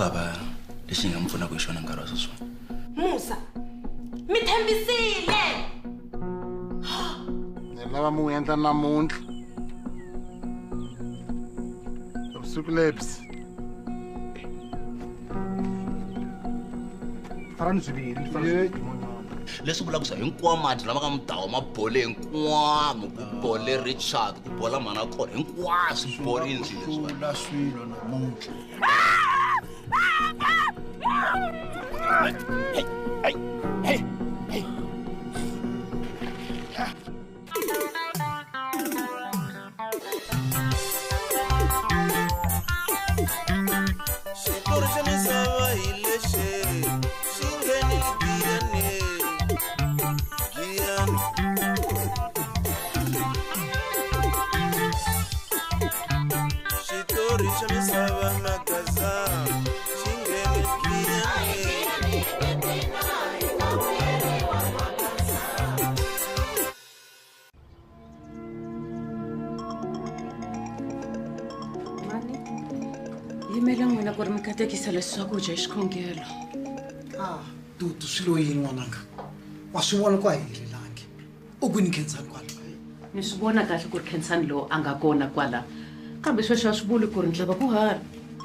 hava lexi nga mi pfunaka hi xona nkarhi wa sweswi. Musa, mi tshembisile. Ni lava mu endla namuntlha. Vusiku lebyi. Farani swiviri. Leswi vulaka ku hinkwawo mati lama ka mudawa ma bole hinkwamo ku bole Richard ku bola mana khona hinkwaswo swi borile leswi. La swilo namuntlha. Hey. Yimela n'wina ku ri mi katekisa leswi swakudya hi xikhongelo. Tutu swilo yini n'wananga? Wa swi vona ku a helelangi. U kwini Khensani kwala? Ni swi vona kahle ku ri Khensani lowu a nga kona kwala. Kambe sweswi a swi vuli ku ri ndlava ku hari.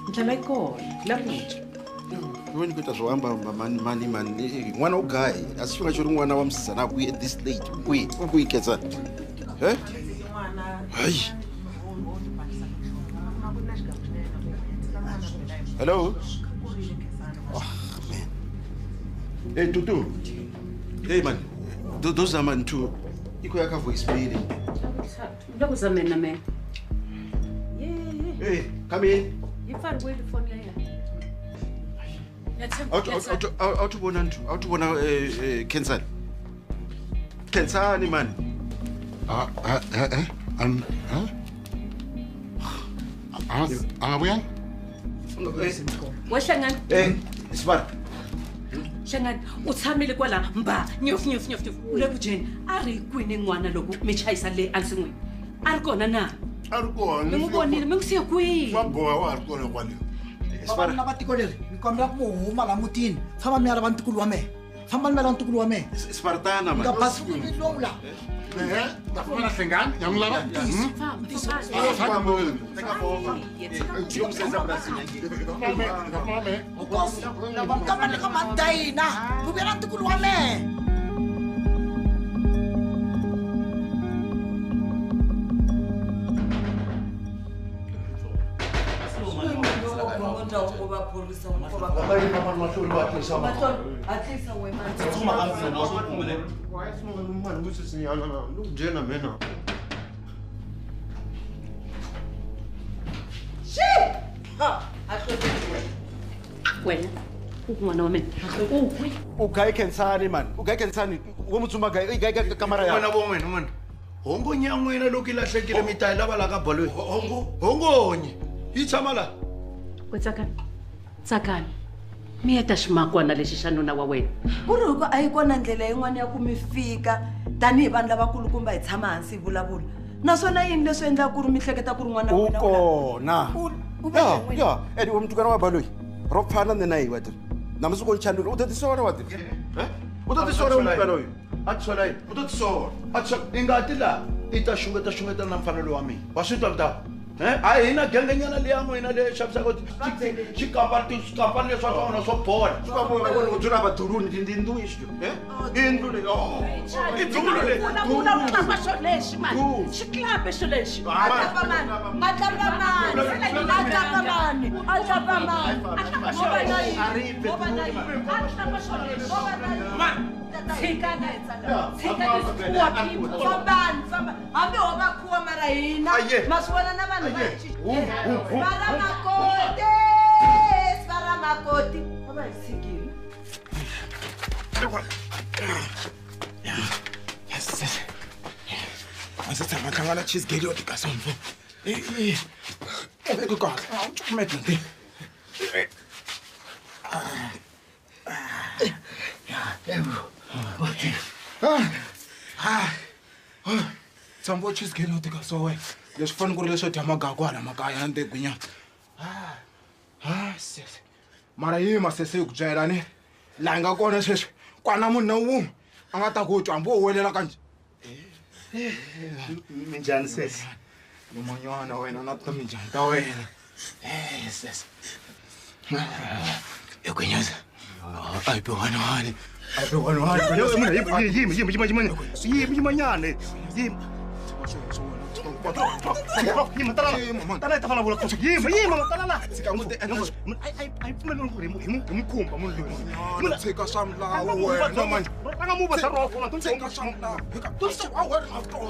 Ndlela yi kona, la ku dya. Wena ku ta swo hamba mani n'wana u gayi a swi fika xo ri n'wana wa musisana ku at this late ku yi Khensani. Hayi. Hello? Oh, man. Hey, Tutu. Hey, man. Those are man too. You could have voice mail. Look at them, man. Yeah. Hey, come in. You found where the phone here. Out to one and two. Out to one, Khensani. Khensani, man. Abuya? Wahlangana. Smart. Hlangana utsamile kwala mba nyof. Ule kujeni ari kwini n'wana loko mi chayisa le ansin'wini. Ari kona na. Ari kona. Mi n'wi vonile mi n'wi siya kwihi? Wa boha wa ari kona kwale. Smart na batiko leri. Mi kombela ku huma la mutini. Famba mi ya lava ntukulu wa me. Famba mi ya lava ntukulu wa me. Spartana, man. Nga basi ku mi lomla. Tafuna hlengani? Yamlava? Kamane ka mandaina. Ku bela ntukulu wa me. Wena n'wana wa mina U gayi Khensani, man. U gayi Khensani. Wo mutsumba gayi ka kamera ya. Wena. Hongo nyangwena loko ilahlekile mi ta lava la ka bolo. Hongonye. Yi tshama la. ku tsakani mi heta ximakwana lexi xa nuna wa wena. Ku ri loko a yi kona ndlela yin'wana ya ku mi fika tanihi vanhu lavakulukumba hi tshama hansi hi vulavula naswona yini leswi endlaka ku ri mi hleketa ku ri n'wana wa wena Kona. Ya. Edi wo mtukana wa baloyi. Ro phana nena yi wati. Namasuko nchandula. U ta tisona wati. U ta tisona umntwana loyi. Atshola u to tsona. Atsho ingati la ita xungeta na mfanelo wa mina. Wa swi twa mta. A hina gengenyana leya n'wina le xavisa ko xikampani leswi swa wona swo bola. Swa vona vona u dzula va duruni tindindu ixo. Indlu le. Indlu le. Vulavula xo lexi mani xiklape xo lexi. hambi ho va khuwa mara hina ma swi vona na vanhu makoti a va hi tshikile Mase tshama tlangana cheese gate yo tika somfo. Ku kahle. A u cukumeta nti. Tsambo cheese gate yo tika so we. Leswi fana ku ri leswo dya magagwana makaya na ntegwinyana. Sis. mara yima sese ku byela ni la nga kona sweswi kwana munhu na wun'we a nga ta ku twa hambi wo welela kanje minjhani sesi nomanyana wena na ta minjhani ta wena sese ekwenyaza ayipe wanwani ayipe wanwani yima nyane yima yima tala ta fana vula kusuka yima tala la ai pfumela ku ri mukhumba munhu loyi tshika swa mlawu wena manje ranga mu ba sarofo ma tshika swa mlawu tusa wa wena after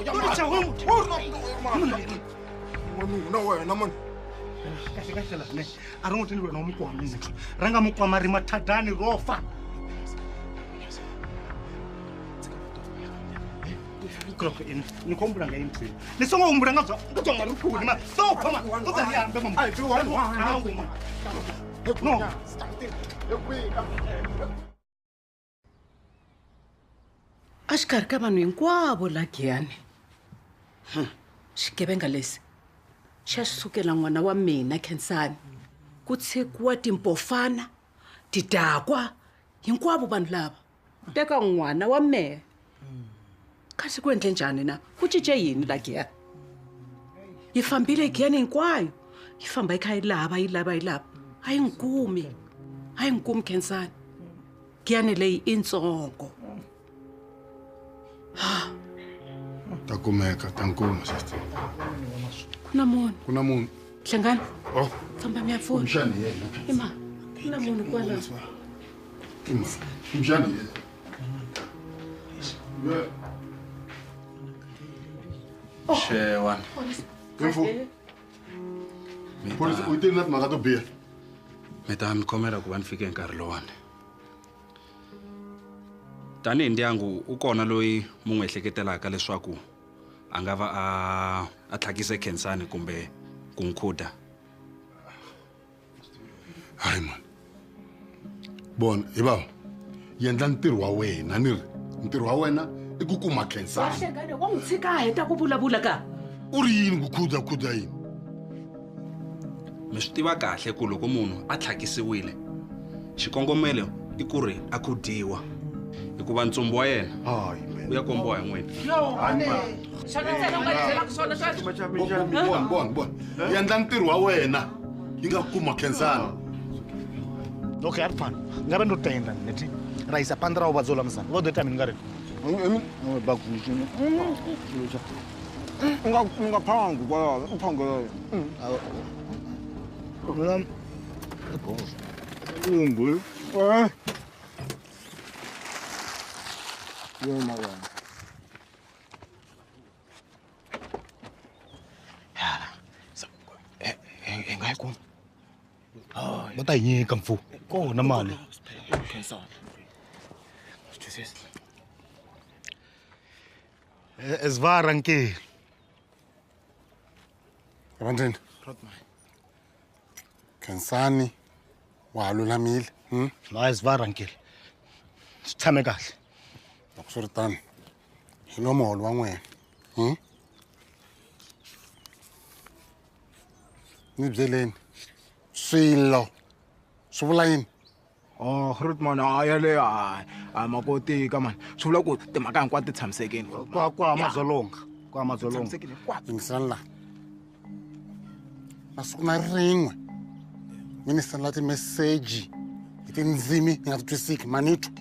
wanuna wena mani kahle la ne a ri n'wi tini wena wa mukwama ranga mukwama ri mathadani rofa Creo que ni compra nga impri. Ni songo umbra nga zo nga rukhuli ma. So khoma. To ta yambe mama. Ai twa no. Ashkar ka vanhu hinkwavo la Giyani. Xigevenga lesi xa sukela n'wana wa mina Khensani ku tshekiwa timpofana tidakwa hinkwavo vanhu lava teka n'wana wa mehe kasi ku endle njhani na ku cince yini la Giyani yi fambile Giyani hinkwayo yi famba yi kha yi lava yi lava a yi ngikumi Khensani Giyani leyi i ntsongo takumeka tankuma sister kuna munhu hlangana oh famba mi ya pfuna mshani yena ima kuna munhu kwala mshani yena Shewan. info polisi uyitini na timhaka to biha Mi ta mi khomela ku va ni fike nkarhi lowani tanihi ndyangu u kona loyi mu n'wi ehleketelaka leswaku a nga va a tlhakise Khensani kumbe ku n'wi khuda hayi man bona hi bava yendla ntirho wa wena ni ri ntirho wa wena i ku kuma Khensani hlangane wa n'wi tshika a heta ku vulavula ka u ri yini ku khuda yini mi swi tiva kahle ku loko munhu a tlhakisiwile xikongomelo i ku ri a khudiwa hikuva ntsumbu wa yena u ya kombiwa hi n'wina bona yendla ntirho wa wena yi nga kuma Khensani okay a ri fana nga ve ndo tenda neti ra yisa pandra wa vadzola msana vo do ta mina nga ri unga phangi kwala uphangela mina ungu yena wena engayikho va ta hi nyika mfu kona mali esvara nke Randeni Khensani wa lulamile no esvara nke swi tshame kahle loko swi ri tani hi lo muholo wa n'wena ni byeleni swilo swi vula yini Groot man ayale a makotika man swi vula ku timhaka hinkwato ti tshamisekeni kwa madzolonga kwa madzolonga yingisani laha masiku na rin'we mi ni sendela timeseji hi tindzimi hi nga ti twisiki manitwa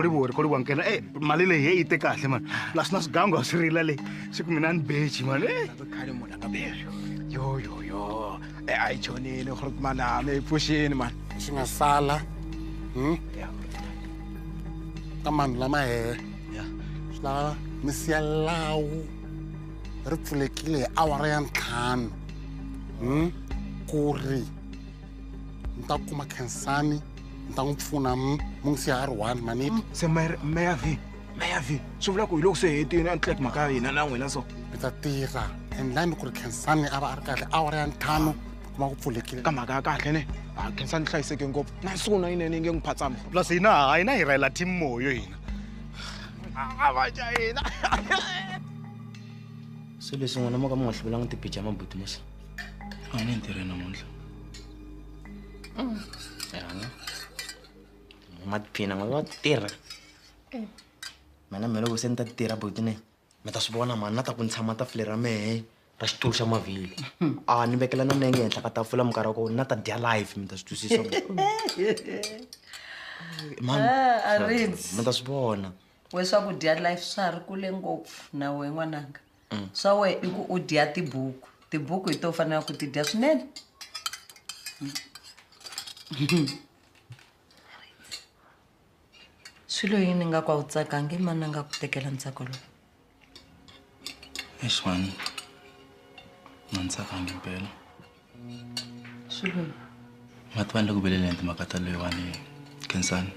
ri koliwa nkena mali leyi hi yi te kahle mani plus na swigangu a swi rila leyi swi ku mina ni bechi mani khale munhu a nga bexo yo a yi chonile Groot man a mi pfuxini man swi nga sala ka manu lama hehe swi lava mi siya lawu ri pfulekile hi awara ya 5 ku ri mi ta kuma Khensani mi ta n'wi pfuna mu n'wi siya a ri 1 maniti se meya vi swi vula ku hi loko se hetini a ni tleki mhaka ya hina na n'wina so mi ta tirha endlani ku ri Khensani a va a ri kahle awara ya 5 kuma ku pfulekile ka mhaka ya kahle ne Khensani hlayiseke ngopfu na siku na yinene yi nge n'wi phatsami plus hina hi rhayela team moyo hina a va ja hina se leswi n'wana mo ka mi nga hluvelanga tipicha mabuti masa a ni ntirhe namuntlha phina wa tirha mina loko se ni ta tirha botini mi ta swi vona mani na ta ku ni tshama tafule ra mehe ra xitulu xa mavhili ni vekela na nenge henhla ka tafula minkarhi wa kona na ta dya life mi ta swi twisisa mi ta swi vona we swakudya life swa ha ri kule ngopfu na we n'wananga swa we i ku u dya tibuku hi to fanela ku ti dya swinene swilo yini nga kwa u tsakangi mani nga ku tekela ntsako lowu Mani na ni tsakangi impela swilo mati vanile ku velela timhaka ta loyiwani Khensani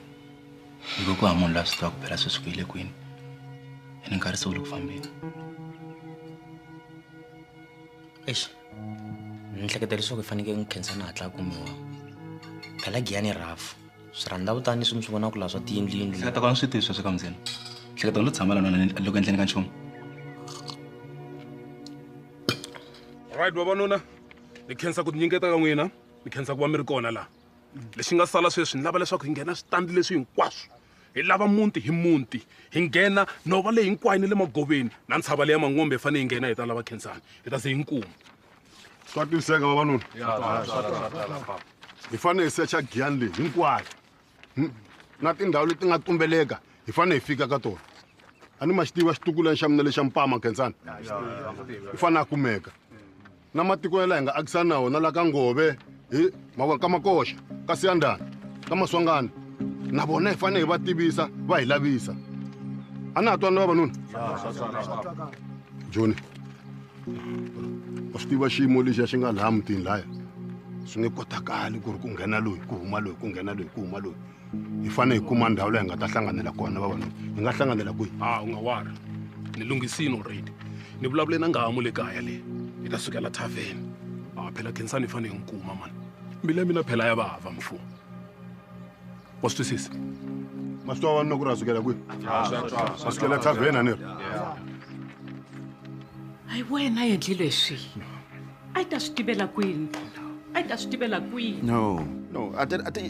loko ku ha munhu la swi tivaka phela sweswi ku yile kwini ene nkarhi se wu le ku fambeni ni hleketa leswaku hi fanekele ni Khensani hatla a kumiwa phela GIYANI rafu swirhandzavutani swi mi swi vona ku laha swa tiyindliyindlu hleketa ku a ni swi tivi sweswo ka muzeni hleketa ku lo tshama lana loko endleni ka nchumu right vavanuna ni khensa ku tinyiketa ka n'wina ni khensa ku va mi ri kona laha lexi nga sala sweswi ni lava leswaku hi nghena switandi leswi hinkwaswo hi lava munti hi nghena nhova leyi hinkwayo ni le magoveni na ntshava leya mangombe hi fanele hi nghena hi ta lava Khensani hi ta se hi nkuma swa twiseka vavanuna hi fanele hi secha GIYANI leyi hinkwayo na tindhawu leti nga tumbeleka hi fanele hi fika ka tona a ni ma xi tiva xitukuleni xa mina lexa mpama Khensani hi fanele a kumeka na matiko ya laha hi nga akisana na wona la ka ngove ka makoxa ka siyandani ka maswangani na vona hi fanele hi va tivisa va hi lavisa a na ha twana na vavanuna Joni wa swi tiva xiyimo lexiya xi nga laha mutini laya swi nge kotakali ku ri ku nghena loyi ku huma loyi ku nghena loyi ku huma loyi hi fanele hi kuma ndhawu leyi hi nga ta hlanganela kona vavanuna hi nga hlanganela kwihi u nga wari ni lunghisini already ni vulavule na ngahamu le kaya leyi hi ta sukela thaveni phela Khensani hi fanele hi nkuma mani mbilu ya mina phela ya vava mfumo wa swi twisisa ma swi twa vavanuna ku ri a sukela kwihi a sukela thaveni a ni ri hayi wena endli leswi a yi ta swi tivela kwini no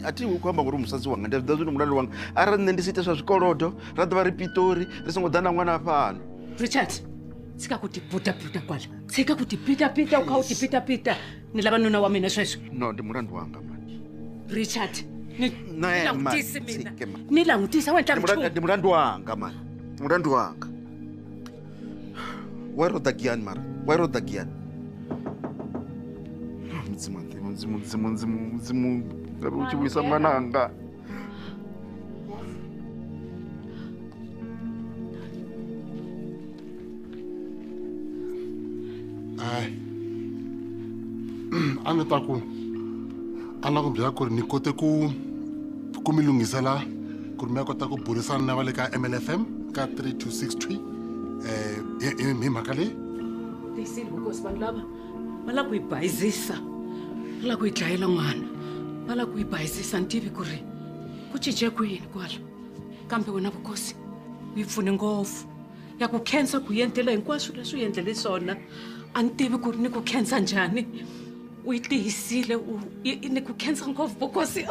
ati hu kuamba ngori musatsi wanga ndavida zwino mulalo wanga ara nne ndisite swa zwikolodo ra ḓivha ri pitori ri songo ḓa na ṅwana fhano Richard tshika ku tiputaputa kwala tshika ku tipitapita u kha u tipitapita ni lava nuna wa mina sweswo no ndi mulandu wanga mani Richard langutisi mina ni langutisa wena ndi mulandu wanga mani mulandu wanga why ro da GIYANI mara why ro da GIYANI mzimu ngabe uchibuyisa mwananga a ni ta ku a na ku byela ku ri ni kote ku mi lunghisela ku ri mi ya kota ku burisana na va le ka MLFM ka 3263 hi mhaka leyi tiyisile vukosi vanhu lava va lava ku yi bayizisa va lava ku yi dlayela n'wana va lava ku yi bayizisa ni tivi ku ri ku cince kwini kwala kambe wena vukosi u yi pfune ngopfu ya ku khensa ku yi endlela hinkwaswo leswi u yi endlele swona a ni tivi ku ri ni ku khensa njhani u yi tiyisile ni ku khensa ngopfu vukosi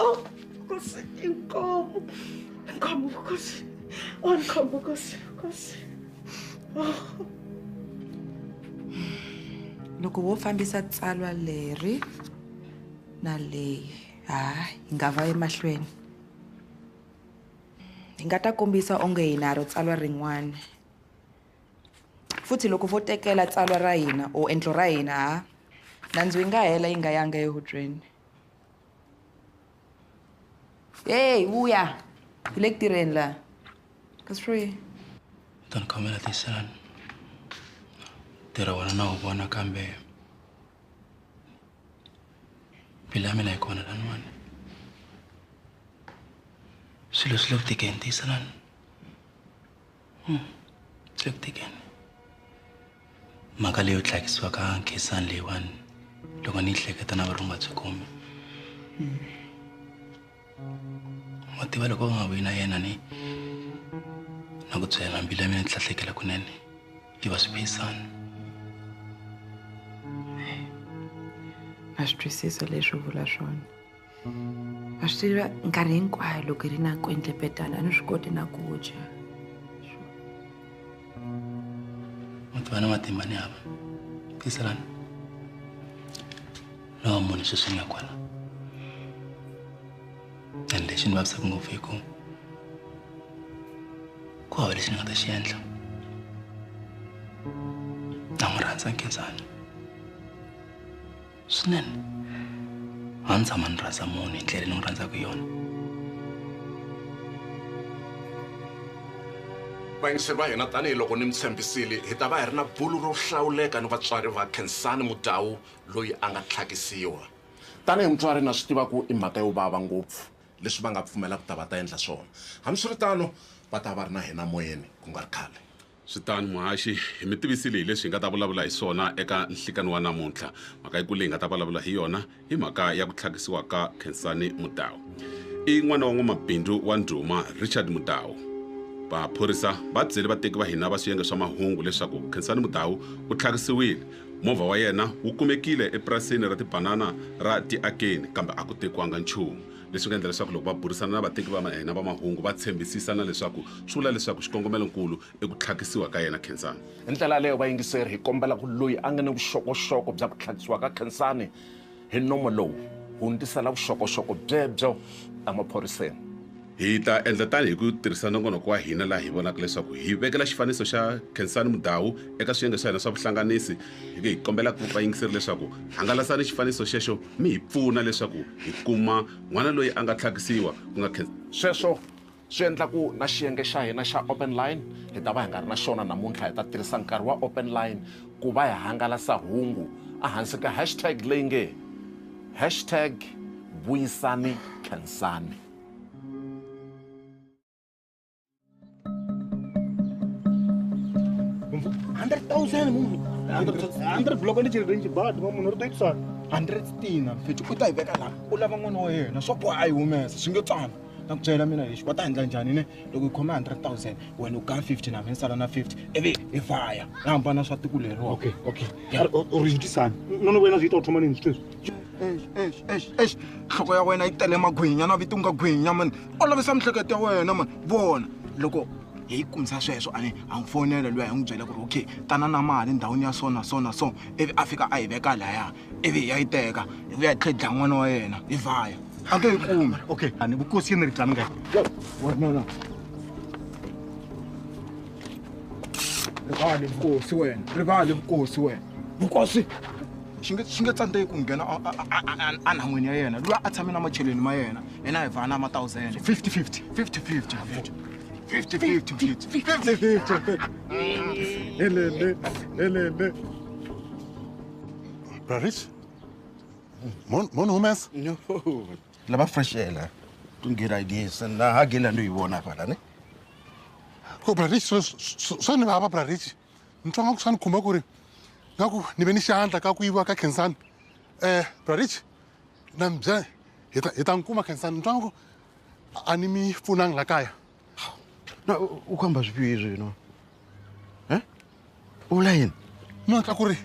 vukosi inkomo vukosi inkomo vukosi loko wo fambisa tsalwa leri na leyi hi nga va emahlweni hi nga ta kombisa onge hi na ro tsalwa rin'wana futhi loko vo tekela tsalwa ra hina o endlo ra hina nandzu yi nga hela yi nga yanga ehubyeni hey vuya hi le ku tirheni laha kasi free Tan khomela tisan tirha wena na u vona kambe mbilu ya mina yi kona laniwani swilo swi le ku tikeni tisanani swi le ku tikeni mhaka leyo tlhakisiwa ka Khensani leyiwani loko ni yi hleketa na va ri nga byi kumi ma tiva loko u nga vuyi na yena ni na ku byela mbilu ya mina yi tlhahlekela kunene yi va swiphisana na swi twisisa leswi u vula swona wa swi tiva nkarhi hinkwayo loko ri na kwendlepetana a ni swi koti na ku dya mutivana matimba ni hava tiselani lawa munhu sweswi ni nga kwala and lexi ni vavisaka ngopfu hi ku hava lexi ni nga ta xi endla na n'wi rhandza Nkenzani swinene a ni tshama ni rhandza munhu hi ndlela ni n'wi rhandzaka yona vayingiseri va hina tanihiloko ni mi tshembisile hi ta va hi ri na bulu ro hlawuleka ni vatswari va Khensani Mudau loyi a nga tlhakisiwa tanihi mutswari na swi tiva ku i mhaka yo vava ngopfu leswi va nga pfumela ku ta va ta endla swona hambiswiritano va ta va ri na hina moyeni ku nga ri khale switani muhaxi hi mi tivisile hi leswi hi nga ta vulavula hi swona eka nhlikani wa namuntlha mhaka yikulu leyi hi nga ta vulavula hi yona hi mhaka ya ku tlhakisiwa ka Khensani Mudau i n'wana wa n'wamabindzu wa ndhuma Richard Mudau vaphorisa va byele vateki va hina va swiyenge swa mahungu leswaku Khensani Mudau u tlhakisiwile movha wa yena wu kumekile epurasini ra tibanana ra Tiakeni kambe a ku tekiwanga nchumu leswi nga endla leswaku loko va burisana na vateki va hina va mahungu va tshembisisana leswaku swi vula leswaku xikongomelonkulu i ku tlhakisiwa ka yena Khensani hi ndlela leyo vayingiseri hi kombela ku loyi a nga ni vuxokoxoko bya ku tlhakisiwa ka Khensani hi nomo lowu hundzisela vuxokoxoko byebyo emaphoriseni hi ta endla tani hi ku tirhisa nongonoko wa hina laha hi vonaka leswaku hi vekela xifaniso xa Khensani Mudau eka swiyenge swa hina swa vuhlanganisi hi kombela ku vayingiseri leswaku hangalasani xifaniso xexo mi hi pfuna leswaku hi kuma n'wana loyi a nga tlhakisiwa ku nga sweswo swi endla ku na xiyenge xa hina xa open line hi ta va hi nga ri na xona namuntlha hi ta tirhisa nkarhi wa open line ku va hi hangalasa hungu ehansi ka hashtag leyi nge hashtag vuyisani Khensani $100 block ni children bad munhu ri toyisa 100 stina fethu u ta yi veka laha u lava n'wana wa yena swa boha a yi humesa swi nge tsana na ku byela mina lexi va ta endla njhani ne loko hi khome 100,000 wena u ka 50 na mina sala na 50 ivi hi vaya hi hambana swa tiko leriwa okay u ri jutisani nono wena swi ta u thoma nini sweswi nhloko ya wena yi tele magwinya na viti u nga gwinya mani olovisa mihleketo ya wena mani vona loko hi kumisa sweswo a n'wi fonela luya hi n'wi byela ku ri okay tana na mali ndhawini ya so na so na so ivi a fika a yi veka laya ivi ya yi teka ivi ya tlhe dla n'wana wa yena hi vaya a nge yi kumi okay ani vukosi yini ri tlani ngayi no rivali vukosi wena rivali vukosi wena vukosi xi nge tsandzeki ku nghena a nhan'wini ya yena luya a tshame na macheleni ma yena yena hi vana ma 1000 50 Elele. Brarich? Mon humans? No. Lava fresh air. Don't get ideas. And I get under you one after that. Ko Brarich so ni baba Brarich. Ntwanga kusani khumba ku ri ngaku ni ve ni xandla ka ku yiwa ka Khensani. Brarich na mbye hi ta nkuma Khensani ntwanga ku a ni mi pfunanga la kaya. Na u khamba swipi izwi no u vula yini no tla ku ri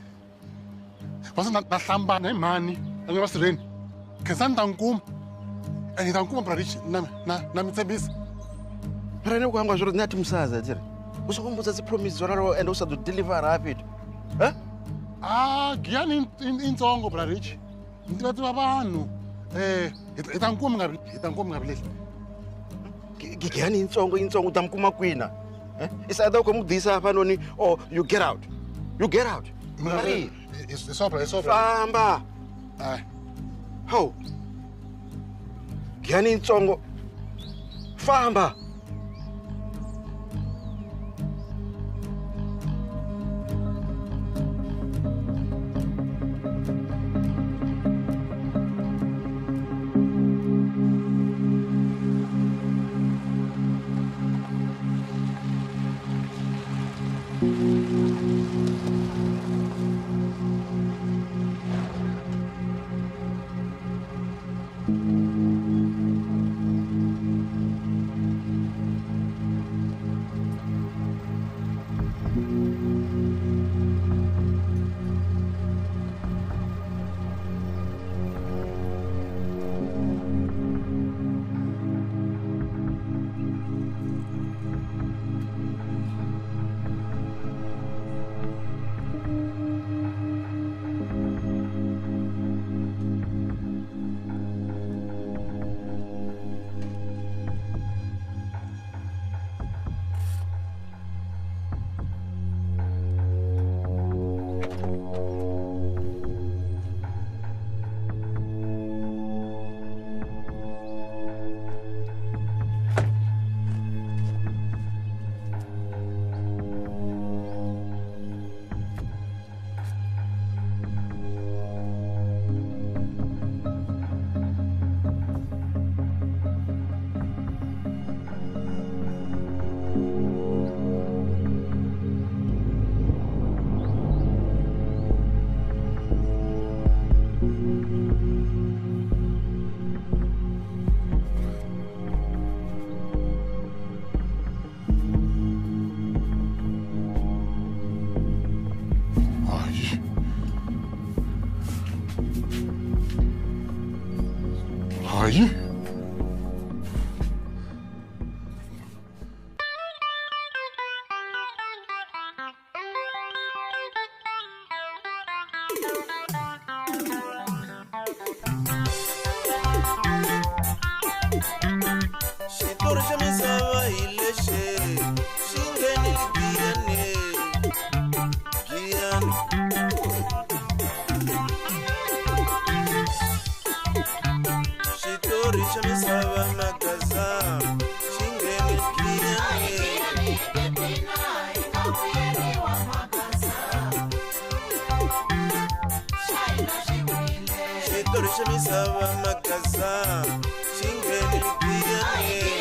va se na hlambana hi mhani a nge va sirheni Khensani ta nkuma and hi ta nkuma Brarich na mi tshembisa rene u khamba swiri na timsaza tiri u swi kombisa promise raro and u sa do deliver rapid giyani intsongo Brarich ni tiva vanhu hi ta nkuma nga vileli giyani intsongo ta mi kuma kwina is either u khoma ku disa apa noni or you get out mari famba ho giyani intsongo famba hayi xitori xa misava hi lexi xi ngheni giyani giyani xitori xa misava magaza xi ngheni giyani xitori xa misava magaza xi ngheni giyani